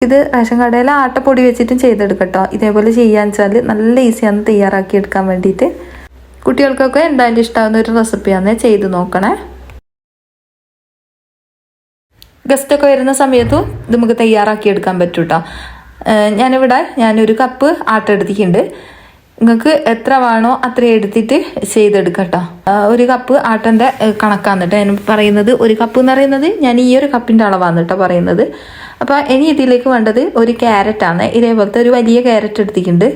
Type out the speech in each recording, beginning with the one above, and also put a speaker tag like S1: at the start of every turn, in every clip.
S1: ഇത് റേഷൻ കടയിലെ ആട്ടപ്പൊടി വെച്ചിട്ടും ചെയ്തെടുക്കട്ടോ. ഇതേപോലെ ചെയ്യാന്ന് വെച്ചാൽ നല്ല ഈസിയാണ് തയ്യാറാക്കി എടുക്കാൻ വേണ്ടിയിട്ട്. കുട്ടികൾക്കൊക്കെ എന്തായാലും ഇഷ്ടമാകുന്ന ഒരു റെസിപ്പിയാണ്, ചെയ്ത് നോക്കണേ. ഗസ്റ്റൊക്കെ വരുന്ന സമയത്തും ഇത് നമുക്ക് തയ്യാറാക്കി എടുക്കാൻ പറ്റും കേട്ടോ. ഞാനൊരു കപ്പ് ആട്ട എടുത്തിട്ടുണ്ട്. നിങ്ങൾക്ക് എത്ര വേണോ അത്ര എടുത്തിട്ട് ചെയ്തെടുക്കാം കേട്ടോ. ഒരു കപ്പ് ആട്ടൻ്റെ കണക്കാണ് കേട്ടോ ഞാൻ പറയുന്നത്. ഒരു കപ്പ് എന്ന് പറയുന്നത് ഞാൻ ഈ ഒരു കപ്പിൻ്റെ അളവാണ് കേട്ടോ പറയുന്നത്. അപ്പോൾ ഇനി ഇതിലേക്ക് വേണ്ടത് ഒരു ക്യാരറ്റാണ്. ഇതേപോലത്തെ ഒരു വലിയ ക്യാരറ്റ് എടുത്തിട്ടുണ്ട്.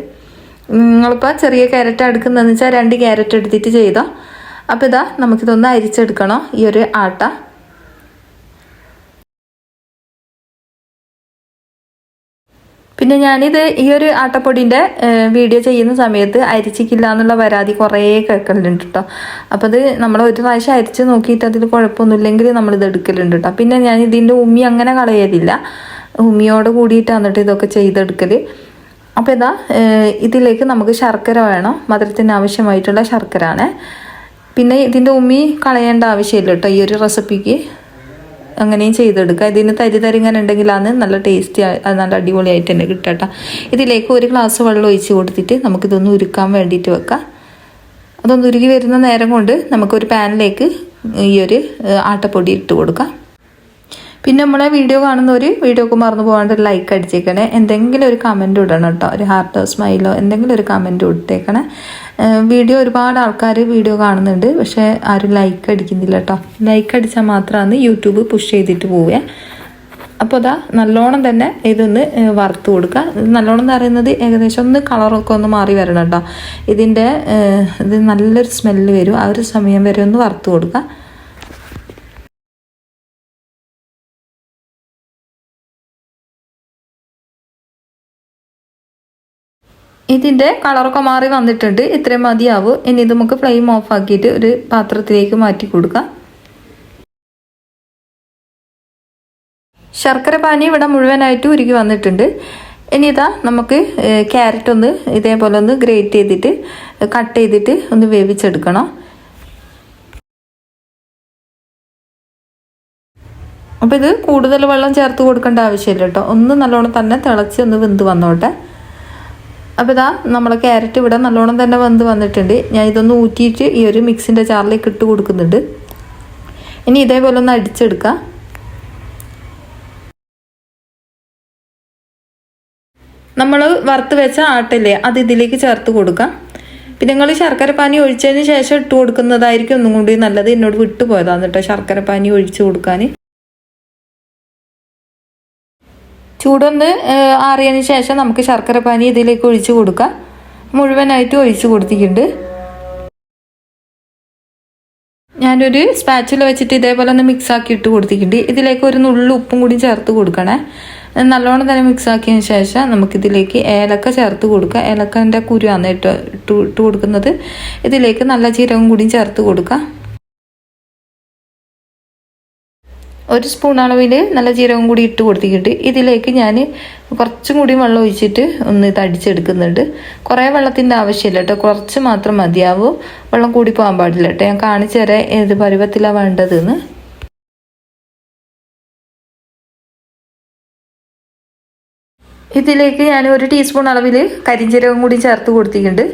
S1: നിങ്ങളിപ്പോൾ ചെറിയ ക്യാരറ്റ് എടുക്കുന്നതെന്ന് വെച്ചാൽ 2 ക്യാരറ്റ് എടുത്തിട്ട് ചെയ്തോ. അപ്പോൾ ഇതാ നമുക്കിതൊന്ന് അരിച്ചെടുക്കണം ഈ ഒരു ആട്ട. പിന്നെ ഞാനിത് ഈ ഒരു ആട്ടപ്പൊടിൻ്റെ വീഡിയോ ചെയ്യുന്ന സമയത്ത് അരിച്ചിക്കില്ല എന്നുള്ള പരാതി കുറേ കേൾക്കലുണ്ട് കേട്ടോ. അപ്പോൾ അത് നമ്മൾ ഒരു പ്രാവശ്യം അരിച്ച് നോക്കിയിട്ട് അതിൽ കുഴപ്പമൊന്നുമില്ലെങ്കിൽ നമ്മളിത് എടുക്കലുണ്ട് കേട്ടോ. പിന്നെ ഞാൻ ഇതിൻ്റെ ഉമ്മി അങ്ങനെ കളയലില്ല, ഉമ്മിയോട് കൂടിയിട്ടാണ് കേട്ടോ ഇതൊക്കെ ചെയ്തെടുക്കൽ. അപ്പോൾ ഇതാ ഇതിലേക്ക് നമുക്ക് ശർക്കര വേണം, മധുരത്തിന് ആവശ്യമായിട്ടുള്ള ശർക്കര ആണ്. പിന്നെ ഇതിൻ്റെ ഉമ്മി കളയേണ്ട ആവശ്യമില്ല കേട്ടോ ഈ ഒരു റെസിപ്പിക്ക്. അങ്ങനെയും ചെയ്തെടുക്കുക. ഇതിന് തരിങ്ങനെ ഉണ്ടെങ്കിലാണ് നല്ല ടേസ്റ്റി, നല്ല അടിപൊളിയായിട്ട് തന്നെ കിട്ടട്ടോ. ഇതിലേക്ക് 1 ഗ്ലാസ് വെള്ളം ഒഴിച്ച് കൊടുത്തിട്ട് നമുക്കിതൊന്ന് ഉരുക്കാൻ വേണ്ടിയിട്ട് വെക്കാം. അതൊന്ന് ഉരുകി വരുന്ന നേരം കൊണ്ട് നമുക്കൊരു പാനിലേക്ക് ഈ ഒരു ആട്ടപ്പൊടി ഇട്ട് കൊടുക്കാം. പിന്നെ നമ്മളെ വീഡിയോ കാണുന്നവർ വീഡിയോക്ക് മറന്നു പോകാണ്ട് ഒരു ലൈക്ക് അടിച്ചേക്കണേ. എന്തെങ്കിലും ഒരു കമൻറ്റ് ഇടണം കേട്ടോ, ഒരു ഹാർട്ടോ സ്മൈലോ എന്തെങ്കിലും ഒരു കമൻറ്റ് ഇട്ടേക്കണേ. വീഡിയോ ഒരുപാട് ആൾക്കാർ വീഡിയോ കാണുന്നുണ്ട്, പക്ഷേ ആരും ലൈക്ക് അടിക്കുന്നില്ല കേട്ടോ. ലൈക്ക് അടിച്ചാൽ മാത്രമാണ് യൂട്യൂബ് പുഷ് ചെയ്തിട്ട് പോവുക. അപ്പോൾ അതാ നല്ലോണം തന്നെ ഇതൊന്ന് വറുത്ത് കൊടുക്കുക. നല്ലോണം എന്ന് പറയുന്നത് ഏകദേശം ഒന്ന് കളറൊക്കെ ഒന്ന് മാറി വരണം കേട്ടോ. ഇത് നല്ലൊരു സ്മെല്ല് വരും. ആ ഒരു സമയം വരെ ഒന്ന് വറുത്ത് കൊടുക്കുക. ഇതിൻ്റെ കളറൊക്കെ മാറി വന്നിട്ടുണ്ട്. ഇത്രയും മതിയാവും. ഇനി ഇത് നമുക്ക് ഫ്ലെയിം ഓഫ് ആക്കിയിട്ട് ഒരു പാത്രത്തിലേക്ക് മാറ്റി കൊടുക്കാം. ശർക്കര പാനി ഇവിടെ മുഴുവനായിട്ട് ഉരുകി വന്നിട്ടുണ്ട്. ഇനി ഇതാ നമുക്ക് ക്യാരറ്റ് ഒന്ന് ഇതേപോലെ ഒന്ന് ഗ്രേറ്റ് ചെയ്തിട്ട് കട്ട് ചെയ്തിട്ട് ഒന്ന് വേവിച്ചെടുക്കണം. അപ്പോൾ ഇത് കൂടുതൽ വെള്ളം ചേർത്ത് കൊടുക്കേണ്ട ആവശ്യമില്ല കേട്ടോ. ഒന്ന് നല്ലോണം തന്നെ തിളച്ച് ഒന്ന് വെന്ത് വന്നോട്ടെ. അപ്പോൾ ഇതാ നമ്മളെ ക്യാരറ്റ് ഇവിടെ നല്ലോണം തന്നെ വെന്ത് വന്നിട്ടുണ്ട്. ഞാൻ ഇതൊന്ന് ഊറ്റിയിട്ട് ഈ ഒരു മിക്സിൻ്റെ ജാറിലേക്ക് ഇട്ട് കൊടുക്കുന്നുണ്ട്. ഇനി ഇതേപോലെ ഒന്ന് അടിച്ചെടുക്കുക. നമ്മൾ വറുത്ത് വെച്ച ആട്ടില്ലേ അത് ഇതിലേക്ക് ചേർത്ത് കൊടുക്കാം. പിന്നെ നിങ്ങൾ ശർക്കര പാനി ഒഴിച്ചതിന് ശേഷം ഇട്ട് കൊടുക്കുന്നതായിരിക്കും ഒന്നും കൂടി നല്ലത്. എന്നോട് വിട്ടുപോയതാണ് കേട്ടോ ശർക്കര പാനി ഒഴിച്ച് കൊടുക്കാൻ. ചൂടൊന്ന് ആറിയതിന് ശേഷം നമുക്ക് ശർക്കര പാനി ഇതിലേക്ക് ഒഴിച്ച് കൊടുക്കാം. മുഴുവനായിട്ട് ഒഴിച്ച് കൊടുത്തിട്ടുണ്ട്. ഞാനൊരു സ്പാച്ചിൽ വെച്ചിട്ട് ഇതേപോലെ ഒന്ന് മിക്സാക്കി ഇട്ട് കൊടുത്തിട്ടുണ്ട്. ഇതിലേക്ക് ഒരു നുള്ളു ഉപ്പും കൂടി ചേർത്ത് കൊടുക്കണേ. നല്ലോണം തന്നെ മിക്സാക്കിയതിന് ശേഷം നമുക്കിതിലേക്ക് ഏലക്ക ചേർത്ത് കൊടുക്കുക. ഏലക്കൻ്റെ കുരുവാണ് ഇട്ട് കൊടുക്കുന്നത്. ഇതിലേക്ക് നല്ല ജീരകം കൂടി ചേർത്ത് കൊടുക്കുക. 1 സ്പൂൺ അളവിൽ നല്ല ജീരകം കൂടി ഇട്ട് കൊടുത്തിട്ടുണ്ട്. ഇതിലേക്ക് ഞാൻ കുറച്ചും കൂടി വെള്ളം ഒഴിച്ചിട്ട് ഒന്ന് ഇത് അടിച്ചെടുക്കുന്നുണ്ട്. കുറേ വെള്ളത്തിൻ്റെ ആവശ്യമില്ല കേട്ടോ, കുറച്ച് മാത്രം മതിയാവും. വെള്ളം കൂടി പോകാൻ പാടില്ല കേട്ടോ. ഞാൻ കാണിച്ചു തരാം ഏത് പരുവത്തിലാണ് വേണ്ടതെന്ന്. ഇതിലേക്ക് ഞാൻ 1 ടീസ്പൂൺ അളവിൽ കരിഞ്ജീരകം കൂടി ചേർത്ത് കൊടുത്തിട്ടുണ്ട്.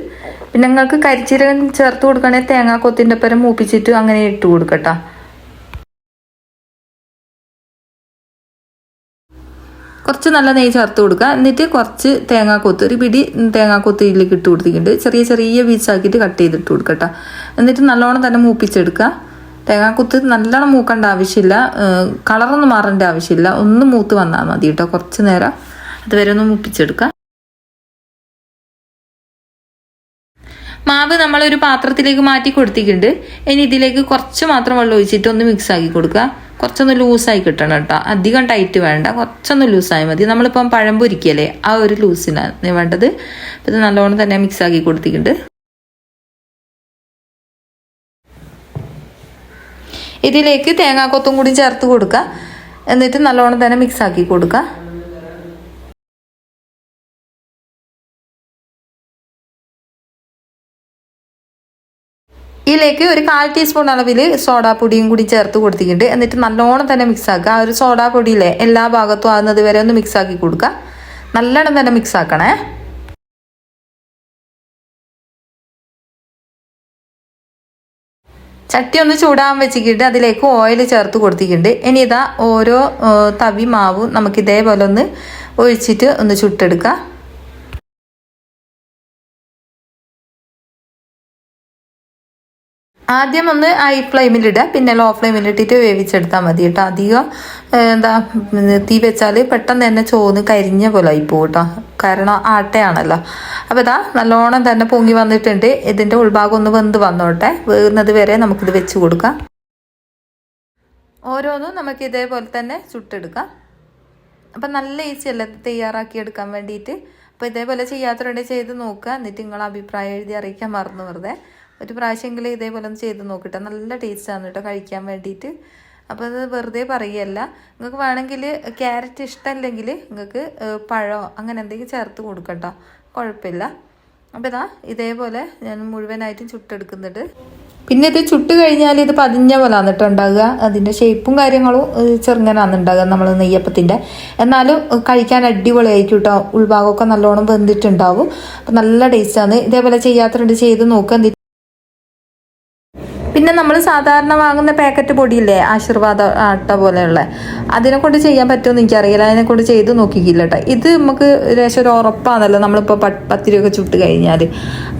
S1: പിന്നെ നിങ്ങൾക്ക് കരിഞ്ജീരകം ചേർത്ത് കൊടുക്കുകയാണെങ്കിൽ തേങ്ങാക്കൊത്തിൻ്റെ പരം മൂപ്പിച്ചിട്ട് അങ്ങനെ ഇട്ട് കൊടുക്കട്ടോ. കുറച്ച് നല്ല നെയ്യ് ചേർത്ത് കൊടുക്കുക. എന്നിട്ട് കുറച്ച് തേങ്ങാക്കൊത്ത്, ഒരു പിടി തേങ്ങാക്കൊത്ത് ഇതിലേക്ക് ഇട്ട് കൊടുത്തിട്ടുണ്ട്. ചെറിയ ചെറിയ പീസാക്കിയിട്ട് കട്ട് ചെയ്തിട്ട് കൊടുക്കട്ടോ. എന്നിട്ട് നല്ലോണം തന്നെ മൂപ്പിച്ചെടുക്കുക. തേങ്ങാക്കൊത്ത് നല്ലോണം മൂക്കേണ്ട ആവശ്യമില്ല, കളറൊന്നും മാറേണ്ട ആവശ്യമില്ല. ഒന്ന് മൂത്ത് വന്നാൽ മതി കേട്ടോ. കുറച്ച് നേരം അതുവരെ ഒന്ന് മൂപ്പിച്ചെടുക്കുക. മാവ് നമ്മളൊരു പാത്രത്തിലേക്ക് മാറ്റി കൊടുത്തിട്ടുണ്ട്. ഇനി ഇതിലേക്ക് കുറച്ച് മാത്രം വെള്ളം ഒഴിച്ചിട്ട് ഒന്ന് മിക്സ് ആക്കി കൊടുക്കുക. കുറച്ചൊന്ന് ലൂസായി കിട്ടണം കേട്ടോ, അധികം ടൈറ്റ് വേണ്ട, കുറച്ചൊന്ന് ലൂസായി മതി. നമ്മളിപ്പം പഴം പൊരിക്കല്ലേ ആ ഒരു ലൂസിനാണ് വേണ്ടത്. അപ്പം ഇത് നല്ലോണം തന്നെ മിക്സ് ആക്കി കൊടുത്തിട്ടുണ്ട്. ഇതിലേക്ക് തേങ്ങാക്കൊത്തും കൂടി ചേർത്ത് കൊടുക്കുക. എന്നിട്ട് നല്ലോണം തന്നെ മിക്സ് ആക്കി കൊടുക്കുക. ഈ ഇതിലേക്ക് ഒരു 1/4 ടീസ്പൂൺ അളവിൽ സോഡാപ്പൊടിയും കൂടി ചേർത്ത് കൊടുത്തിട്ടുണ്ട്. എന്നിട്ട് നല്ലോണം തന്നെ മിക്സ് ആക്കുക. ആ ഒരു സോഡാപ്പൊടിയിലെ എല്ലാ ഭാഗത്തും ആകുന്നത് വരെ ഒന്ന് മിക്സ് ആക്കി കൊടുക്കുക. നല്ലോണം തന്നെ മിക്സ് ആക്കണേ. ചട്ടി ഒന്ന് ചൂടാൻ വെച്ചിട്ട് അതിലേക്ക് ഓയിൽ ചേർത്ത് കൊടുത്തിട്ടുണ്ട്. ഇനി ഇതാ ഓരോ തവി മാവും നമുക്ക് ഇതേപോലെ ഒന്ന് ഒഴിച്ചിട്ട് ഒന്ന് ചുട്ടെടുക്കാം. ആദ്യം ഒന്ന് ഹൈ ഫ്ലെയിമിലിടുക, പിന്നെ ലോ ഫ്ലെയിമിലിട്ടിട്ട് വേവിച്ചെടുത്താൽ മതി കേട്ടോ. അധികം തീ വെച്ചാൽ പെട്ടെന്ന് തന്നെ ചോന്ന് കരിഞ്ഞ പോലെ ആയി പോകും കേട്ടോ, കാരണം ആട്ടയാണല്ലോ. അപ്പോൾ ഇതാ നല്ലോണം തന്നെ പൊങ്ങി വന്നിട്ടുണ്ട്. ഇതിൻ്റെ ഉൾഭാഗം ഒന്ന് വെന്ത് വന്നോട്ടെ. വേകുന്നത് വരെ നമുക്കിത് വെച്ച് കൊടുക്കാം. ഓരോന്നും നമുക്ക് ഇതേപോലെ തന്നെ ചുട്ടെടുക്കാം. അപ്പം നല്ല ഈസി അല്ലേ തയ്യാറാക്കി എടുക്കാൻ വേണ്ടിയിട്ട്. അപ്പോൾ ഇതേപോലെ ചെയ്യാത്തവരുണ്ടെങ്കിൽ ചെയ്ത് നോക്കുക. എന്നിട്ട് നിങ്ങളെ അഭിപ്രായം എഴുതി അറിയിക്കാൻ മറന്നു വെറുതെ. ഒരു പ്രാവശ്യമെങ്കിലും ഇതേപോലെ ഒന്ന് ചെയ്ത് നോക്കട്ടെ. നല്ല ടേസ്റ്റാണ് കേട്ടോ കഴിക്കാൻ വേണ്ടിയിട്ട്. അപ്പോൾ അത് വെറുതെ പറയുകയല്ല. നിങ്ങൾക്ക് വേണമെങ്കിൽ ക്യാരറ്റ് ഇഷ്ടമല്ലെങ്കിൽ നിങ്ങൾക്ക് പഴമോ അങ്ങനെ എന്തെങ്കിലും ചേർത്ത് കൊടുക്കട്ടോ, കുഴപ്പമില്ല. അപ്പോൾ ഇതാ ഇതേപോലെ ഞാൻ മുഴുവനായിട്ടും ചുട്ടെടുക്കുന്നുണ്ട്. പിന്നെ ഇത് ചുട്ട് കഴിഞ്ഞാൽ ഇത് പതിഞ്ഞ പോലെയാണ് കേട്ടോ ഉണ്ടാകുക. അതിൻ്റെ ഷേപ്പും കാര്യങ്ങളും ചെറുങ്ങനാണ് ഉണ്ടാകുക നമ്മൾ നെയ്യപ്പത്തിൻ്റെ. എന്നാലും കഴിക്കാൻ അടിപൊളിയായിരിക്കും കേട്ടോ. ഉൾഭാഗമൊക്കെ നല്ലോണം വെന്തിട്ടുണ്ടാവും. അപ്പം നല്ല ടേസ്റ്റാണ്. ഇതേപോലെ ചെയ്യാത്തവരുണ്ട് ചെയ്ത് നോക്കുക. പിന്നെ നമ്മൾ സാധാരണ വാങ്ങുന്ന പാക്കറ്റ് പൊടിയില്ലേ, ആശീർവാദ ആട്ട പോലെയുള്ള, അതിനെ കൊണ്ട് ചെയ്യാൻ പറ്റുമെന്ന് എനിക്കറിയില്ല. അതിനെ കൊണ്ട് ചെയ്ത് നോക്കിക്കില്ല കേട്ടോ. ഇത് നമുക്ക് ലേശം ഒരു ഉറപ്പാണല്ലോ നമ്മളിപ്പോൾ പത്തിരിയൊക്കെ ചുട്ട് കഴിഞ്ഞാൽ.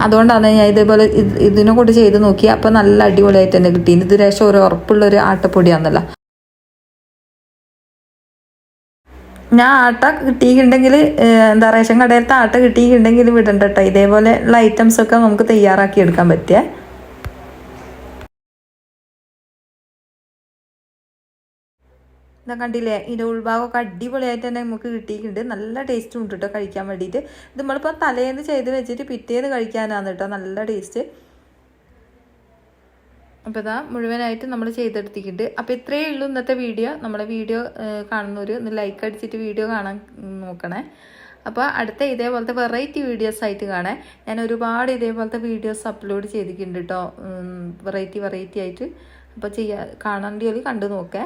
S1: അതുകൊണ്ടാണ് ഞാൻ ഇതേപോലെ ഇതിനെ കൊണ്ട് ചെയ്ത് നോക്കി. അപ്പോൾ നല്ല അടിപൊളിയായിട്ട് തന്നെ കിട്ടി. ഇത് ലേശം ഒരു ഉറപ്പുള്ളൊരു ആട്ടപ്പൊടിയാണല്ലോ. ഞാൻ ആട്ട കിട്ടിയിട്ടുണ്ടെങ്കിൽ എന്താ റേഷൻ കടയിലത്തെ ആട്ട കിട്ടിയിട്ടുണ്ടെങ്കിൽ വിടണ്ട കേട്ടോ. ഇതേപോലെ ഉള്ള ഐറ്റംസൊക്കെ നമുക്ക് തയ്യാറാക്കി എടുക്കാൻ പറ്റിയ. ഇതാ കണ്ടില്ലേ, ഇതിൻ്റെ ഉൾഭാഗമൊക്കെ അടിപൊളിയായിട്ട് തന്നെ നമുക്ക് കിട്ടിയിട്ടുണ്ട്. നല്ല ടേസ്റ്റും ഉണ്ട് കേട്ടോ കഴിക്കാൻ വേണ്ടിയിട്ട്. ഇത് നമ്മളിപ്പോൾ തലേന്ന് ചെയ്ത് വെച്ചിട്ട് പിറ്റേന്ന് കഴിക്കാനാണ് കേട്ടോ നല്ല ടേസ്റ്റ്. അപ്പോൾ ഇതാ മുഴുവനായിട്ട് നമ്മൾ ചെയ്തെടുത്തിട്ടുണ്ട്. അപ്പോൾ ഇത്രയേ ഉള്ളൂ ഇന്നത്തെ വീഡിയോ. നമ്മളെ വീഡിയോ കാണുന്നവർ ഒന്ന് ലൈക്ക് അടിച്ചിട്ട് വീഡിയോ കാണാൻ നോക്കണേ. അപ്പോൾ അടുത്ത ഇതേപോലത്തെ വെറൈറ്റി വീഡിയോസ് ആയിട്ട് കാണാൻ ഞാൻ ഒരുപാട് ഇതേപോലത്തെ വീഡിയോസ് അപ്ലോഡ് ചെയ്തിട്ടുണ്ട് കേട്ടോ, വെറൈറ്റി ആയിട്ട്. അപ്പോൾ കാണേണ്ടി കണ്ടു നോക്കേ.